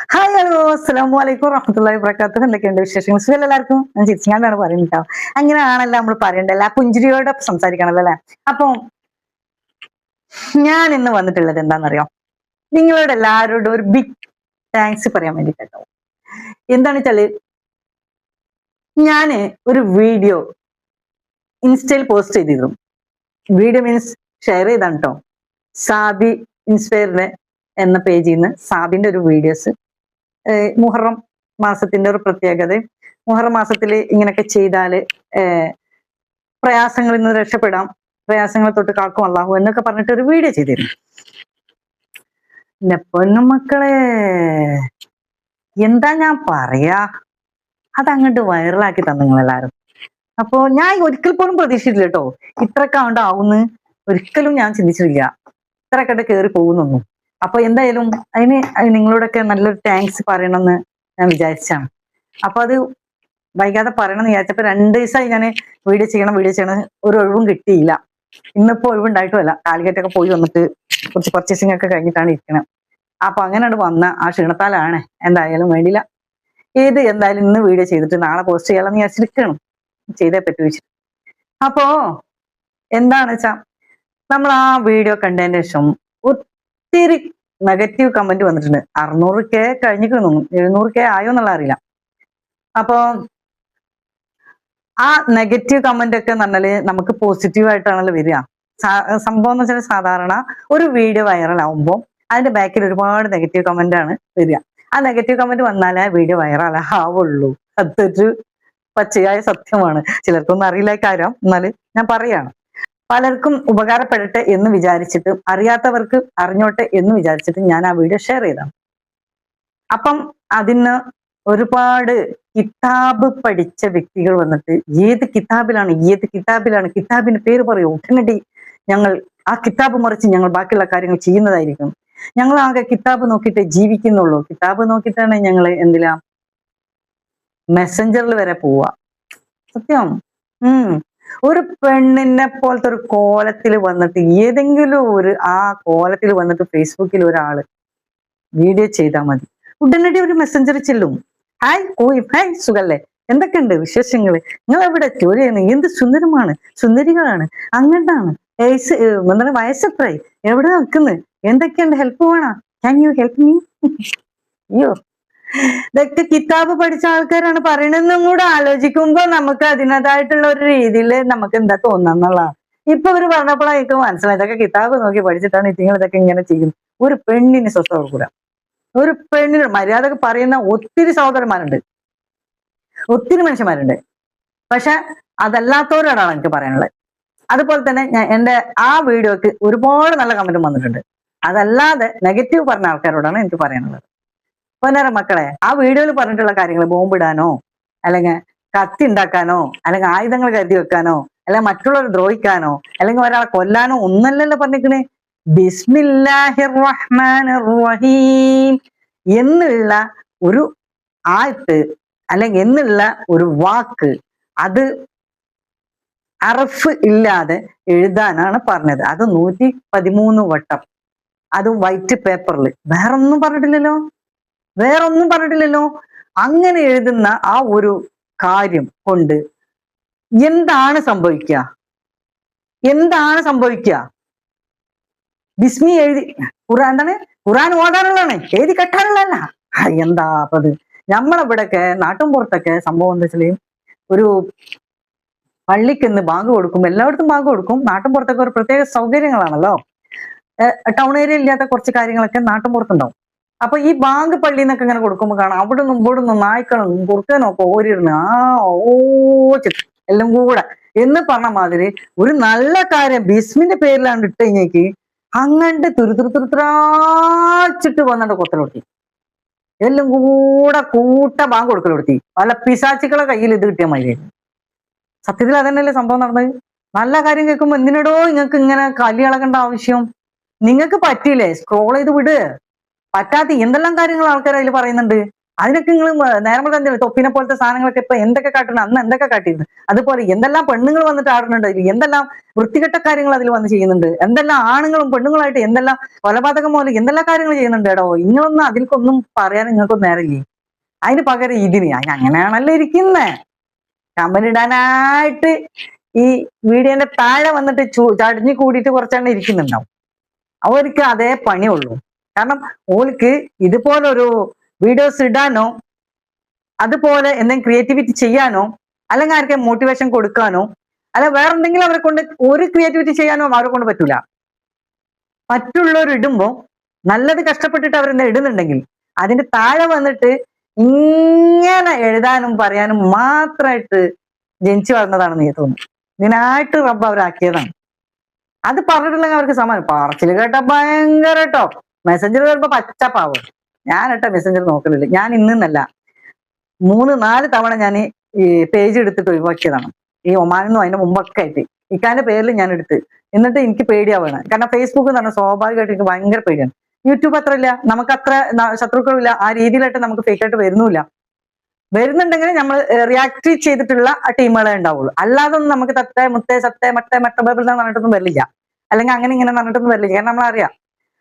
Hi hello അസ്സലാമു അലൈക്കും വറഹ്മത്തുള്ളാഹി വബറകാതുഹു. എന്തൊക്കെയുണ്ട് വിശേഷങ്ങൾ? സുഖം എല്ലാവർക്കും? ഞാൻ ചിരിച്ചാണ്ടാണ് പറയുന്നത് കേട്ടോ. അങ്ങനെയാണല്ലോ നമ്മൾ പറയണ്ടല്ല, ആ പുഞ്ചിരിയോടെ സംസാരിക്കണല്ലോ അല്ലെ. അപ്പൊ ഞാൻ ഇന്ന് വന്നിട്ടുള്ളത് എന്താണെന്നറിയോ? നിങ്ങളോട് എല്ലാവരോടും ഒരു ബിഗ് താങ്ക്സ് പറയാൻ വേണ്ടിട്ടോ. എന്താണെന്ന് വെച്ചാല്, ഞാന് ഒരു വീഡിയോ ഇൻസ്റ്റയിൽ പോസ്റ്റ് ചെയ്തിരുന്നു. വീഡിയോ മീൻസ് ഷെയർ ചെയ്താണ് കേട്ടോ. സാബി ഇൻസ്പയറിന് എന്ന പേജിൽ നിന്ന് സാബിന്റെ ഒരു വീഡിയോസ്, മുഹറം മാസത്തിന്റെ ഒരു പ്രത്യേകത, മുഹറം മാസത്തിൽ ഇങ്ങനെയൊക്കെ ചെയ്താല് പ്രയാസങ്ങളിൽ നിന്ന് രക്ഷപ്പെടാം, പ്രയാസങ്ങളെ തൊട്ട് കാക്കും അള്ളാഹു എന്നൊക്കെ പറഞ്ഞിട്ട് ഒരു വീഡിയോ ചെയ്തിരുന്നു. എന്റെ പൊന്നുമക്കളെ, എന്താ ഞാൻ പറയാ, അതങ്ങോട്ട് വൈറലാക്കി തന്നു നിങ്ങളെല്ലാരും. അപ്പോ ഞാൻ ഒരിക്കൽ പോലും പ്രതീക്ഷിച്ചില്ല കേട്ടോ, ഇത്രയൊക്കെ ആവുന്ന് ഒരിക്കലും ഞാൻ ചിന്തിച്ചിട്ടില്ല, ഇത്രയൊക്കെ കയറി പോകുന്നൊന്നും. അപ്പൊ എന്തായാലും അതിന് നിങ്ങളോടൊക്കെ നല്ലൊരു താങ്ക്സ് പറയണമെന്ന് ഞാൻ വിചാരിച്ചാണ്. അപ്പൊ അത് വൈകാതെ പറയണമെന്ന് വിചാരിച്ചപ്പോ 2 ദിവസമായി ഞാൻ വീഡിയോ ചെയ്യണം ഒരു ഒഴിവും കിട്ടിയില്ല. ഇന്നിപ്പോ ഒഴിവുണ്ടായിട്ടുമല്ല, കാലിക്കറ്റൊക്കെ പോയി വന്നിട്ട് കുറച്ച് പർച്ചേസിംഗ് ഒക്കെ കഴിഞ്ഞിട്ടാണ് ഇരിക്കണം. അപ്പൊ അങ്ങനെയാണ് വന്ന ആ ക്ഷീണത്താലാണ്. എന്തായാലും വേണ്ടില്ല, എന്തായാലും ഇന്ന് വീഡിയോ ചെയ്തിട്ട് നാളെ പോസ്റ്റ് ചെയ്യാമെന്ന് വിചാരിച്ചിരിക്കണം, ചെയ്തേ പറ്റു വെച്ചിട്ട്. അപ്പോ എന്താന്ന് വെച്ചാ, നമ്മൾ ആ വീഡിയോ കണ്ടതിന് ശേഷം ഒത്തിരി നെഗറ്റീവ് കമന്റ് വന്നിട്ടുണ്ട്. 600K കഴിഞ്ഞിരിക്കുന്നു, 700K ആയോ എന്നുള്ള അറിയില്ല. അപ്പൊ ആ നെഗറ്റീവ് കമന്റ് ഒക്കെ എന്ന് പറഞ്ഞാല് നമുക്ക് പോസിറ്റീവ് ആയിട്ടാണല്ലോ വരിക. സംഭവം എന്ന് വെച്ചാൽ, സാധാരണ ഒരു വീഡിയോ വൈറൽ ആവുമ്പോൾ അതിന്റെ ബാക്കിൽ ഒരുപാട് നെഗറ്റീവ് കമന്റ് ആണ് വരിക. ആ നെഗറ്റീവ് കമന്റ് വന്നാലേ വീഡിയോ വൈറൽ ആവുള്ളൂ. അതൊരു പച്ചയായ സത്യമാണ്. ചിലർക്കൊന്നും അറിയില്ല കാര്യം, എന്നാല് ഞാൻ പറയാണ്. പലർക്കും ഉപകാരപ്പെടട്ടെ എന്ന് വിചാരിച്ചിട്ട്, അറിയാത്തവർക്ക് അറിഞ്ഞോട്ടെ എന്ന് വിചാരിച്ചിട്ട് ഞാൻ ആ വീഡിയോ ഷെയർ ചെയ്തതാണ്. അപ്പം അതിന് ഒരുപാട് കിതാബ് പഠിച്ച വ്യക്തികൾ വന്നിട്ട്, ഏത് കിതാബിലാണ്, കിതാബിന്റെ പേര് പറയൂ, ഉടനടി ഞങ്ങൾ ആ കിതാബ് മറിച്ച് ഞങ്ങൾ ബാക്കിയുള്ള കാര്യങ്ങൾ ചെയ്യുന്നതായിരിക്കും, ഞങ്ങൾ ആകെ കിതാബ് നോക്കിയിട്ട് ജീവിക്കുന്നുള്ളൂ, കിതാബ് നോക്കിയിട്ടാണ് ഞങ്ങൾ എന്തിലാ മെസ്സഞ്ചറിൽ വരെ പോവുക. സത്യം. ഒരു പെണ്ണിനെ പോലത്തെ ഒരു കോലത്തിൽ വന്നിട്ട്, ഏതെങ്കിലും ഒരു ആ കോലത്തിൽ വന്നിട്ട് ഫേസ്ബുക്കിൽ ഒരാള് വീഡിയോ ചെയ്താൽ മതി, ഉടനടി ഒരു മെസ്സഞ്ചർ ചെല്ലും. ഹായ് സുഖല്ലേ, എന്തൊക്കെയുണ്ട് വിശേഷങ്ങള്, നിങ്ങൾ എവിടെ ജോലി ചെയ്യുന്നത്, എന്ത് സുന്ദരികളാണ്, അങ്ങോട്ടാണ് എന്താണ്, വയസ്സെത്രയായി, എവിടെ നിൽക്കുന്നത്, എന്തൊക്കെയുണ്ട്, ഹെൽപ്പ് വേണോ, ക്യാൻ യു ഹെൽപ്പ് മീ. അയ്യോ, ഇതൊക്കെ കിതാബ് പഠിച്ച ആൾക്കാരാണ് പറയണെന്നും കൂടെ ആലോചിക്കുമ്പോ നമുക്ക് അതിനേതായിട്ടുള്ള ഒരു രീതിയിൽ നമുക്ക് എന്താ തോന്നാന്നുള്ള. ഇപ്പൊ ഇവര് പറഞ്ഞപ്പോഴാണ് എനിക്ക് മനസ്സിലായി, ഇതൊക്കെ കിതാബ് നോക്കി പഠിച്ചിട്ടാണ് നിങ്ങൾ ഇതൊക്കെ ഇങ്ങനെ ചെയ്യുന്നത്. ഒരു പെണ്ണിന് സ്വസ്ഥ കൊടുക്കൂല, ഒരു പെണ്ണിന് മര്യാദ പറയുന്ന ഒത്തിരി സഹോദരന്മാരുണ്ട്, ഒത്തിരി മനുഷ്യന്മാരുണ്ട്. പക്ഷെ അതല്ലാത്തവരോടാണ് എനിക്ക് പറയാനുള്ളത്. അതുപോലെ തന്നെ ഞാൻ എന്റെ ആ വീഡിയോക്ക് ഒരുപാട് നല്ല കമന്റും വന്നിട്ടുണ്ട്. അതല്ലാതെ നെഗറ്റീവ് പറഞ്ഞ ആൾക്കാരോടാണ് എനിക്ക് പറയാനുള്ളത്. പൊന്നേരം മക്കളെ, ആ വീഡിയോയിൽ പറഞ്ഞിട്ടുള്ള കാര്യങ്ങൾ ബോംബിടാനോ, അല്ലെങ്കിൽ കത്തി ഉണ്ടാക്കാനോ, അല്ലെങ്കിൽ ആയുധങ്ങൾ കരുതി വെക്കാനോ, അല്ലെങ്കിൽ മറ്റുള്ളവർ ദ്രോഹിക്കാനോ, അല്ലെങ്കിൽ ഒരാളെ കൊല്ലാനോ ഒന്നല്ലല്ലോ പറഞ്ഞിരിക്കണേ. ബിസ്മില്ലാഹിർ റഹ്മാനിർ റഹീം എന്നുള്ള ഒരു ആയത്ത്, അല്ലെങ്കിൽ എന്നുള്ള ഒരു വാക്ക്, അത് അറഫ് ഇല്ലാതെ എഴുതാനാണ് പറഞ്ഞത്. അത് 113 വട്ടം, അതും വൈറ്റ് പേപ്പറിൽ. വേറൊന്നും പറഞ്ഞിട്ടില്ലല്ലോ. അങ്ങനെ എഴുതുന്ന ആ ഒരു കാര്യം കൊണ്ട് എന്താണ് സംഭവിക്കുക? ബിസ്മി എഴുതി എന്താണ്, ഖുർആൻ ഓതാനുള്ളതാണ്, എഴുതി കെട്ടാനുള്ളതല്ല. എന്താ അത്? നമ്മളിവിടെയൊക്കെ നാട്ടും പുറത്തൊക്കെ സംഭവം എന്താ വെച്ചാല്, ഒരു പള്ളിക്കെന്ന് ബാങ്ക് കൊടുക്കും, എല്ലായിടത്തും ബാങ്ക് കൊടുക്കും. നാട്ടും പുറത്തൊക്കെ ഒരു പ്രത്യേക സൗകര്യങ്ങളാണല്ലോ. ടൗൺ ഏരിയ ഇല്ലാത്ത കുറച്ച് കാര്യങ്ങളൊക്കെ നാട്ടും പുറത്തുണ്ടാവും. അപ്പൊ ഈ ബാങ്ക് പള്ളി എന്നൊക്കെ ഇങ്ങനെ കൊടുക്കുമ്പോൾ കാണാം, അവിടുന്നും ഇവിടുന്നും നായ്ക്കളും കുറുക്കനൊക്കെ ഓരിടുന്നു, എല്ലാം കൂടെ എന്ന് പറഞ്ഞ മാതിരി ഒരു നല്ല കാര്യം ബിസ്മിന്റെ പേരിലാണ് ഇട്ട് കഴിഞ്ഞേക്ക് അങ്ങണ്ട് തുരുതുരുത്തുരാച്ചിട്ട് വന്നിട്ട് കൊത്തലൊടുത്തി, എല്ലാം കൂടെ ബാങ്ക് കൊടുക്കലൊടുത്തി. പല പിശാചികളെ കയ്യിൽ ഇത് കിട്ടിയ മതി. സത്യത്തിൽ അതന്നെയല്ലേ സംഭവം നടന്നത്. നല്ല കാര്യം കേൾക്കുമ്പോ എന്തിനടോ നിങ്ങൾക്ക് ഇങ്ങനെ കലി ഇളകേണ്ട ആവശ്യം? നിങ്ങൾക്ക് പറ്റിയില്ലേ, സ്ക്രോൾ ചെയ്ത് വിട്. പറ്റാത്ത എന്തെല്ലാം കാര്യങ്ങൾ ആൾക്കാർ അതിൽ പറയുന്നുണ്ട്. അതിനൊക്കെ നിങ്ങൾ നേരത്തെ തന്നെ തൊപ്പിനെ പോലത്തെ സാധനങ്ങളൊക്കെ ഇപ്പൊ എന്തൊക്കെ കാട്ടുന്നു, അന്ന് എന്തൊക്കെ കാട്ടിയിരുന്നു. അതുപോലെ എന്തെല്ലാം പെണ്ണുങ്ങൾ വന്നിട്ട് ആടുന്നുണ്ട് അതിൽ, എന്തെല്ലാം വൃത്തികെട്ട കാര്യങ്ങൾ അതിൽ വന്ന് ചെയ്യുന്നുണ്ട്, എന്തെല്ലാം ആണുങ്ങളും പെണ്ണുങ്ങളായിട്ട് എന്തെല്ലാം കൊലപാതകം പോലെ എന്തെല്ലാം കാര്യങ്ങൾ ചെയ്യുന്നുണ്ട്. എടോ ഇങ്ങളൊന്നും അതിൽക്കൊന്നും പറയാൻ നിങ്ങൾക്കൊന്നും നേരമില്ലേ. അതിന് പകരം ഇതിന് അങ്ങനെയാണല്ലോ ഇരിക്കുന്നേ. കമന്റ് ഇടാനായിട്ട് ഈ വീഡിയോന്റെ താഴെ വന്നിട്ട് ചടിഞ്ഞു കൂടിയിട്ട് കുറച്ചെണ്ണം ഇരിക്കുന്നുണ്ടാവും. അവർക്ക് അതേ പണിയുള്ളൂ. കാരണം ഓൾക്ക് ഇതുപോലൊരു വീഡിയോസ് ഇടാനോ അതുപോലെ എന്തെങ്കിലും ക്രിയേറ്റിവിറ്റി ചെയ്യാനോ അല്ലെങ്കിൽ ആർക്കും മോട്ടിവേഷൻ കൊടുക്കാനോ അല്ല വേറെ എന്തെങ്കിലും അവരെ കൊണ്ട് ഒരു ക്രിയേറ്റിവിറ്റി ചെയ്യാനോ അവരെ കൊണ്ട് പറ്റൂല. മറ്റുള്ളവർ ഇടുമ്പോ നല്ലത് കഷ്ടപ്പെട്ടിട്ട് അവരെന്താ ഇടുന്നുണ്ടെങ്കിൽ അതിന്റെ താഴെ വന്നിട്ട് ഇങ്ങനെ എഴുതാനും പറയാനും മാത്രമായിട്ട് ജനിച്ചു വളർന്നതാണെന്ന് എനിക്ക് തോന്നുന്നു. ഇതിനായിട്ട് റബ്ബ് അവരാക്കിയതാണ്. അത് പറഞ്ഞിട്ടുണ്ടെങ്കിൽ അവർക്ക് സമാനം. പറച്ചിൽ കേട്ട ഭയങ്കര കേട്ടോ. മെസ്സഞ്ചർ വരുമ്പോ പച്ചപ്പാവും. ഞാൻ കേട്ടോ മെസ്സഞ്ചർ നോക്കലില്ല. ഞാൻ ഇന്നല്ല 3-4 തവണ ഞാൻ ഈ പേജ് എടുത്തിട്ട് ഒഴിവാക്കിയതാണ്. ഈ ഒമാനിന്നും അതിന്റെ മുമ്പൊക്കെ ആയിട്ട് ഇക്കാന്റെ പേരിൽ ഞാൻ എടുത്ത്. എന്നിട്ട് എനിക്ക് പേടിയാവുകയാണ്. കാരണം ഫേസ്ബുക്ക് എന്ന് പറഞ്ഞാൽ സ്വാഭാവികമായിട്ട് എനിക്ക് ഭയങ്കര പേടിയാണ്. യൂട്യൂബ് അത്ര ഇല്ല, നമുക്ക് അത്ര ശത്രുക്കളില്ല, ആ രീതിയിലായിട്ട് നമുക്ക് ഫേക്ക് ആയിട്ട് വരുന്നില്ല. വരുന്നുണ്ടെങ്കിൽ നമ്മൾ റിയാക്ട് ചെയ്തിട്ടുള്ള ടീമുകളെ ഉണ്ടാവുള്ളൂ. അല്ലാതെ ഒന്നും നമുക്ക് തത്തേ മുത്തേ സത്തേ മട്ടേ മട്ടബിൾ എന്ന് പറഞ്ഞിട്ടൊന്നും വരില്ല. അല്ലെങ്കിൽ അങ്ങനെ ഇങ്ങനെ പറഞ്ഞിട്ടൊന്നും വരില്ല. കാരണം നമ്മളറിയാം.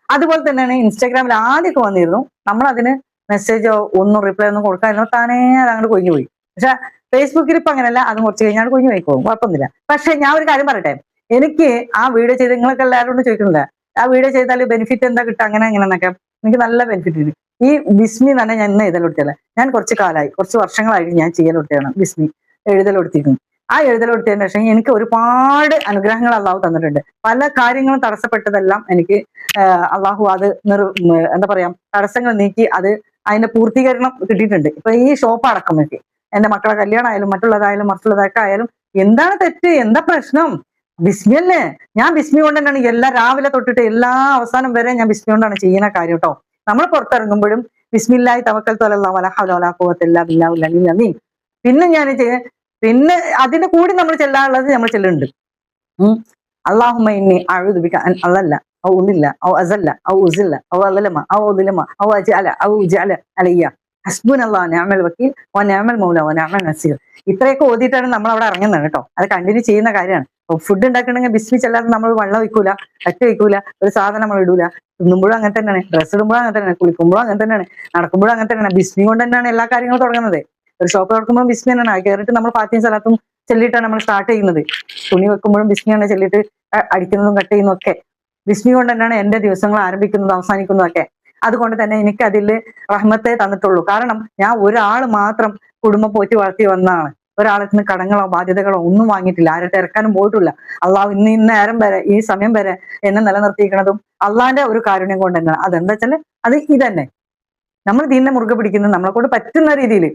അതുപോലെ തന്നെയാണ് ഇൻസ്റ്റാഗ്രാമിൽ ആദ്യമൊക്കെ വന്നിരുന്നു. നമ്മൾ അതിന് മെസ്സേജോ ഒന്നും റിപ്ലൈ ഒന്നും കൊടുക്കാതിരുന്നു, താനേ അത് അങ്ങോട്ട് കൊഞ്ഞു പോയി. പക്ഷെ ഫേസ്ബുക്കിൽ ഇപ്പൊ അങ്ങനെയല്ല, അത് കുറച്ച് കഴിഞ്ഞാൽ കൊഞ്ഞു പോയി പോകും, കുഴപ്പമൊന്നുമില്ല. പക്ഷെ ഞാൻ ഒരു കാര്യം പറയട്ടെ, എനിക്ക് ആ വീഡിയോ ചെയ്ത് നിങ്ങൾക്ക് എല്ലാവരോടും ചോദിക്കുന്നില്ല, ആ വീഡിയോ ചെയ്താൽ ബെനിഫിറ്റ് എന്താ കിട്ടുക അങ്ങനെ എന്നൊക്കെ. എനിക്ക് നല്ല ബെനിഫിറ്റ് ഉണ്ട്. ഈ ബിസ്മി തന്നെ ഞാൻ ഇന്ന് എഴുതലൊടുത്തിയല്ല, ഞാൻ കുറച്ച് കാലമായി, കുറച്ച് വർഷങ്ങളായിട്ട് ഞാൻ ചെയ്യലൊടുത്തിയാണ് ബിസ്മി എഴുതലൊടുത്തിരിക്കുന്നു. ആ എഴുതലൊടുത്തിയതിനു ശേഷം എനിക്ക് ഒരുപാട് അനുഗ്രഹങ്ങൾ അള്ളാഹു തന്നിട്ടുണ്ട്. പല കാര്യങ്ങളും തടസ്സപ്പെട്ടതെല്ലാം എനിക്ക് അള്ളാഹു അത് എന്താ പറയാ തടസ്സങ്ങൾ നീക്കി അത് അതിന്റെ പൂർത്തീകരണം കിട്ടിയിട്ടുണ്ട്. ഇപ്പൊ ഈ ഷോപ്പ് അടക്കം എനിക്ക് എന്റെ മക്കളെ കല്യാണം ആയാലും മറ്റുള്ളതായാലും മറ്റുള്ളതൊക്കെ ആയാലും എന്താണ് തെറ്റ്, എന്താ പ്രശ്നം? ബിസ്മി അല്ലേ. ഞാൻ ബിസ്മി കൊണ്ട് തന്നെയാണ് എല്ലാ രാവിലെ തൊട്ടിട്ട് എല്ലാ അവസാനം വരെ ഞാൻ ബിസ്മി കൊണ്ടാണ് ചെയ്യുന്ന കാര്യം കേട്ടോ. നമ്മൾ പുറത്തിറങ്ങുമ്പോഴും ബിസ്മില്ലാഹി തവക്കൽതു അലല്ലാഹി വലാ ഹൗല വലാ ഖുവത ഇല്ലാ ബില്ലാഹിൽ അലിയ്യിൽ അസീം. പിന്നെ ഞാൻ പിന്നെ അതിന്റെ കൂടി നമ്മൾ ചെല്ലാനുള്ളത് നമ്മൾ ചെല്ലുന്നുണ്ട്. അല്ലാഹുമ്മ ഇന്നി അഊദു ബിക അൻ അളല്ല ഔ ഉളില്ല ഔ അസല്ല ഔ ഉസില്ല ഔ അളലമ ഔ ഉദിലമ ഔ അജ്അല ഔ ഉജ്അല അലയ്യ ഹസ്ബുനല്ലാഹു നിഅമൽ വക്കീൽ വ നിഅമൽ മൗല വ നിഅമൽ നസീർ. ഇത്രയൊക്കെ ഓതിയിട്ടാണ് നമ്മൾ അവിടെ ഇറങ്ങുന്നത് കേട്ടോ. അത് കണ്ടിന്യൂ ചെയ്യുന്ന കാര്യമാണ്. ഫുഡ് ഉണ്ടാക്കണമെങ്കിൽ ബിസ്മി ചെല്ലാതെ നമ്മൾ വെള്ളം വയ്ക്കൂല, അറ്റ വയ്ക്കൂല, ഒരു സാധനം നമ്മൾ ഇടൂല. തിന്നുമ്പോഴും അങ്ങനെ തന്നെയാണ്, ഡ്രസ്സ് ഇടുമ്പോഴും അങ്ങനെ തന്നെയാണ്, കുളിക്കുമ്പോഴും അങ്ങനെ തന്നെയാണ്, നടക്കുമ്പോഴും അങ്ങനെ തന്നെയാണ്. ബിസ്മി കൊണ്ട് തന്നെയാണ് എല്ലാ കാര്യങ്ങളും തുടങ്ങുന്നത്. ഒരു ഷോപ്പ് തുറക്കുമ്പോൾ ബിസ്മി തന്നെയാണ്. കയറിയിട്ട് നമ്മൾ ഫാത്തിഹയും സലാത്തും ചെല്ലിയിട്ടാണ് നമ്മൾ സ്റ്റാർട്ട് ചെയ്യുന്നത്. തുണി വെക്കുമ്പോഴും ബിസ്മിയാണ് ചെല്ലിയിട്ട് അടിക്കുന്നതും കട്ട് ചെയ്യുന്നതും ഒക്കെ ബിസ്മി കൊണ്ട് തന്നെയാണ് എന്റെ ദിവസങ്ങൾ ആരംഭിക്കുന്നതും അവസാനിക്കുന്നതും ഒക്കെ. അതുകൊണ്ട് തന്നെ എനിക്ക് അതിൽ റഹ്മത്തെ തന്നിട്ടുള്ളൂ. കാരണം ഞാൻ ഒരാൾ മാത്രം കുടുംബം പോറ്റി വളർത്തി വന്നതാണ്. ഒരാൾക്ക് കടങ്ങളോ ബാധ്യതകളോ ഒന്നും വാങ്ങിയിട്ടില്ല, ആരെ തിരക്കാനും പോയിട്ടില്ല. അള്ളാഹു ഇന്ന് നേരം വരെ ഈ സമയം വരെ എന്നെ നിലനിർത്തിയിരിക്കുന്നതും അള്ളാഹിന്റെ ഒരു കാരുണ്യം കൊണ്ട് തന്നെയാണ്. അതെന്താ വെച്ചാല് അത് ഇതന്നെ നമ്മൾ ദീനിനെ മുറുകെ പിടിക്കുന്നു. നമ്മളെ കൊണ്ട് പറ്റുന്ന രീതിയിൽ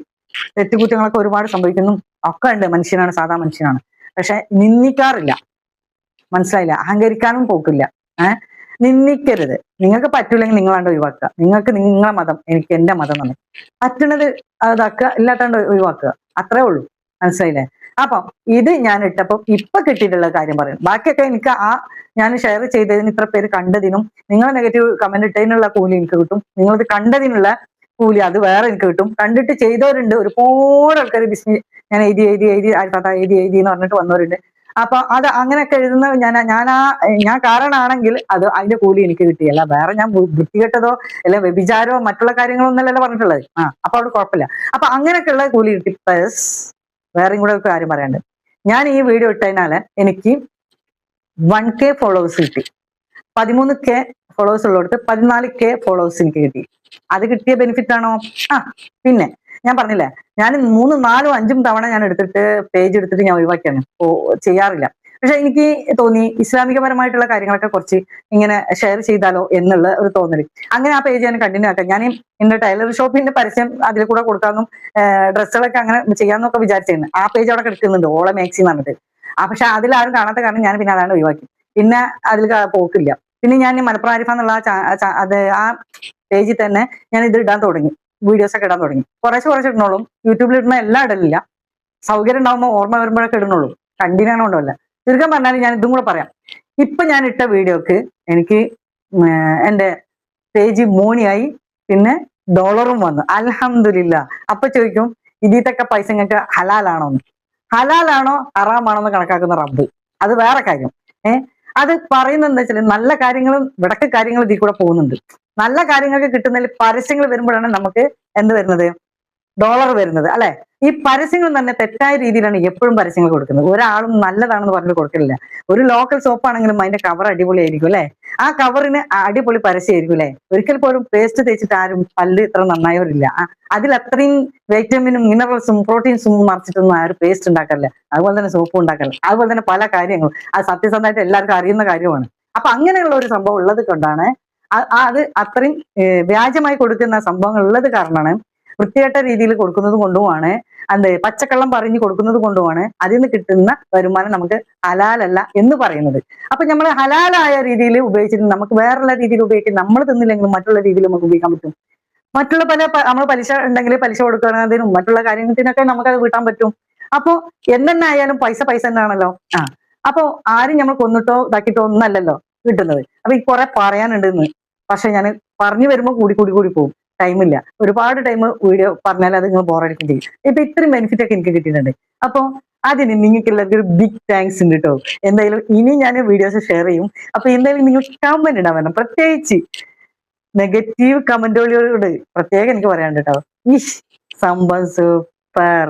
തെറ്റുകുറ്റങ്ങളൊക്കെ ഒരുപാട് സംഭവിക്കുന്നു, ഒക്കെ ഉണ്ട്. മനുഷ്യനാണ്, സാധാ മനുഷ്യനാണ്. പക്ഷെ നിന്ദിക്കാറില്ല, മനസ്സിലായില്ല. അഹങ്കരിക്കാനും പോക്കില്ല. നിന്ദിക്കരുത്. നിങ്ങൾക്ക് പറ്റൂലെങ്കിൽ നിങ്ങളാണ്ട് ഒഴിവാക്കുക. നിങ്ങൾക്ക് നിങ്ങളെ മതം, എനിക്ക് എന്റെ മതം തന്നെ. പറ്റണത് അതാക്കുക, ഇല്ലാത്താണ്ട് ഒഴിവാക്കുക. അത്രേ ഉള്ളൂ, മനസ്സിലായില്ലേ? അപ്പം ഇത് ഞാൻ ഇട്ടപ്പം ഇപ്പൊ കിട്ടിയിട്ടുള്ള കാര്യം പറയും. ബാക്കിയൊക്കെ എനിക്ക് ഞാൻ ഷെയർ ചെയ്തതിന് ഇത്ര പേര് കണ്ടതിനും നിങ്ങൾ നെഗറ്റീവ് കമന്റ് ഇട്ടതിനുള്ള കൂലി എനിക്ക് കിട്ടും. നിങ്ങളിത് കണ്ടതിനുള്ള കൂലി അത് വേറെ എനിക്ക് കിട്ടും. കണ്ടിട്ട് ചെയ്തവരുണ്ട് ഒരുപാട് ആൾക്കാർ. ബിസ്മി ഞാൻ എഴുതി എന്ന് പറഞ്ഞിട്ട് വന്നവരുണ്ട്. അപ്പൊ അത് അങ്ങനെയൊക്കെ എഴുതുന്ന ഞാൻ കാരണമാണെങ്കിൽ അത് അതിന്റെ കൂലി എനിക്ക് കിട്ടിയല്ല. വേറെ ഞാൻ വൃത്തികെട്ടതോ അല്ലെ വ്യഭിചാരോ മറ്റുള്ള കാര്യങ്ങളോ ഒന്നല്ലല്ലോ പറഞ്ഞിട്ടുള്ളത്. അപ്പൊ അവിടെ കുഴപ്പമില്ല. അപ്പൊ അങ്ങനെയൊക്കെയുള്ള കൂലി കിട്ടി. പ്ലസ് വേറെയും കൂടെ ഒരു കാര്യം പറയാണ്ട്, ഞാൻ ഈ വീഡിയോ ഇട്ടതിനാല് എനിക്ക് 1K ഫോളോവേഴ്സ് കിട്ടി. 13K ഫോളോവേഴ്സ് ഉള്ളിടത്ത് 14K ഫോളോവേഴ്സ് എനിക്ക് കിട്ടി. അത് കിട്ടിയ ബെനിഫിറ്റ് ആണോ? പിന്നെ ഞാൻ പറഞ്ഞില്ലേ, ഞാൻ 3, 4, 5 തവണ ഞാൻ എടുത്തിട്ട് പേജ് എടുത്തിട്ട് ഞാൻ ഒഴിവാക്കിയാണ്, ചെയ്യാറില്ല. പക്ഷെ എനിക്ക് തോന്നി ഇസ്ലാമികപരമായിട്ടുള്ള കാര്യങ്ങളൊക്കെ കുറച്ച് ഇങ്ങനെ ഷെയർ ചെയ്താലോ എന്നുള്ള ഒരു തോന്നല്. അങ്ങനെ ആ പേജ് ഞാൻ കണ്ടിന്യൂ ആക്കാം. ഞാൻ എന്റെ ടൈലർ ഷോപ്പിന്റെ പരസ്യം അതിൽ കൂടെ കൊടുക്കാമെന്നും ഡ്രസ്സുകളൊക്കെ അങ്ങനെ ചെയ്യാമെന്നൊക്കെ വിചാരിച്ചിരുന്നു. ആ പേജ് അവിടെ കിടക്കുന്നുണ്ട്, ഓള മാക്സി എന്ന് പറഞ്ഞിട്ട്. പക്ഷെ അതിലാരും കാണാത്ത കാരണം ഞാൻ പിന്നെ അതാണ് ഒഴിവാക്കി. പിന്നെ അതിൽ പോക്കില്ല. പിന്നെ ഞാൻ മലപ്പുറം ആരിഫ എന്നുള്ള അത് ആ പേജിൽ തന്നെ ഞാൻ ഇത് ഇടാൻ തുടങ്ങി, വീഡിയോസ് ഒക്കെ ഇടാൻ തുടങ്ങി. കുറച്ച് ഇടണോളും. യൂട്യൂബിൽ ഇടുന്ന എല്ലാം ഇടലില്ല. സൗകര്യം ഉണ്ടാകുമ്പോൾ ഓർമ്മ വരുമ്പോഴൊക്കെ ഇടുന്നുള്ളൂ. കണ്ടിന്യൂ കൊണ്ടല്ല. ചുരുക്കം പറഞ്ഞാൽ ഞാൻ ഇതും കൂടെ പറയാം. ഇപ്പൊ ഞാൻ ഇട്ട വീഡിയോക്ക് എനിക്ക് എന്റെ പേജ് മോണിയായി, പിന്നെ ഡോളറും വന്നു, അൽഹംദുലില്ലാ. അപ്പൊ ചോദിക്കും ഇതിത്തൊക്കെ പൈസ നിങ്ങൾക്ക് ഹലാലാണോ എന്ന്. ഹലാലാണോ ഹറാമാണോ എന്ന് കണക്കാക്കുന്ന റബ്ബ്, അത് വേറെ കാര്യം. ഏഹ് അത് പറയുന്നത് എന്താ വെച്ചാൽ നല്ല കാര്യങ്ങളും വിടക്ക് കാര്യങ്ങളും ഇതിൽ കൂടെ പോകുന്നുണ്ട്. നല്ല കാര്യങ്ങൾക്ക് കിട്ടുന്നതിൽ പരസ്യങ്ങൾ വരുമ്പോഴാണ് നമുക്ക് എന്ത് വരുന്നത്, ഡോളർ വരുന്നത് അല്ലെ. ഈ പരസ്യങ്ങൾ തന്നെ തെറ്റായ രീതിയിലാണ് എപ്പോഴും പരസ്യങ്ങൾ കൊടുക്കുന്നത്. ഒരാളും നല്ലതാണെന്ന് പറഞ്ഞ് കൊടുക്കില്ല. ഒരു ലോക്കൽ സോപ്പ് ആണെങ്കിലും അതിന്റെ കവർ അടിപൊളിയായിരിക്കും അല്ലെ, ആ കവറിന് അടിപൊളി പരസ്യമായിരിക്കും അല്ലെ. ഒരിക്കൽ പോലും പേസ്റ്റ് തേച്ചിട്ട് ആരും പല്ല് ഇത്ര നന്നായവരില്ല. അതിൽ അത്രയും വൈറ്റമിനും മിനറൽസും പ്രോട്ടീൻസും മറിച്ചിട്ടൊന്നും ആരും പേസ്റ്റ് ഉണ്ടാക്കാറില്ല. അതുപോലെ തന്നെ സോപ്പ് ഉണ്ടാക്കാറില്ല. അതുപോലെ തന്നെ പല കാര്യങ്ങളും അത് സത്യസന്ധമായിട്ട് എല്ലാവർക്കും അറിയുന്ന കാര്യമാണ്. അപ്പൊ അങ്ങനെയുള്ള ഒരു സംഭവം ഉള്ളത് കൊണ്ടാണ് അത് അത്രയും വ്യാജമായി കൊടുക്കുന്ന സംഭവങ്ങൾ ഉള്ളത് കാരണമാണ്, വൃത്തികെട്ട രീതിയിൽ കൊടുക്കുന്നത് കൊണ്ടുമാണ്, പച്ചക്കള്ളം പറഞ്ഞു കൊടുക്കുന്നത് കൊണ്ടുമാണ് അതിൽ നിന്ന് കിട്ടുന്ന വരുമാനം നമുക്ക് ഹലാലല്ല എന്ന് പറയുന്നത്. അപ്പൊ നമ്മൾ ഹലാലായ രീതിയിൽ ഉപയോഗിച്ചിട്ട് നമുക്ക് വേറെയുള്ള രീതിയിൽ ഉപയോഗിക്കും. നമ്മൾ തിന്നില്ലെങ്കിലും മറ്റുള്ള രീതിയിൽ നമുക്ക് ഉപയോഗിക്കാൻ പറ്റും. മറ്റുള്ള നമ്മൾ പലിശ ഉണ്ടെങ്കിൽ പലിശ കൊടുക്കുന്നതിനും മറ്റുള്ള കാര്യത്തിനൊക്കെ നമുക്കത് വീട്ടാൻ പറ്റും. അപ്പൊ എന്തെന്നെ ആയാലും പൈസ പൈസ തന്നെയാണല്ലോ. അപ്പൊ ആരും നമ്മൾ കൊന്നിട്ടോ ഇതാക്കിയിട്ടോ ഒന്നല്ലല്ലോ കിട്ടുന്നത്. അപ്പൊ ഈ കുറെ പറയാനുണ്ട്, പക്ഷെ ഞാൻ പറഞ്ഞു വരുമ്പോൾ കൂടി പോകും, ടൈമില്ല. ഒരുപാട് ടൈം വീഡിയോ പറഞ്ഞാൽ അത് നിങ്ങൾ ബോറടിക്കും ചെയ്യും. ഇപ്പൊ ഇത്രയും ബെനിഫിറ്റ് ഒക്കെ എനിക്ക് കിട്ടിയിട്ടുണ്ട്. അപ്പൊ അതിന് നിങ്ങൾക്ക് എല്ലാവർക്കും ഒരു ബിഗ് താങ്ക്സ് ഉണ്ട് കേട്ടോ. എന്തായാലും ഇനി ഞാൻ വീഡിയോസ് ഷെയർ ചെയ്യും. അപ്പൊ എന്തായാലും നിങ്ങൾ കമന്റ് ഇടാൻ വേണം, പ്രത്യേകിച്ച് നെഗറ്റീവ് കമന്റുകളോട് പ്രത്യേകം എനിക്ക് പറയാനുണ്ട് കേട്ടോ. സംഭവം സൂപ്പർ.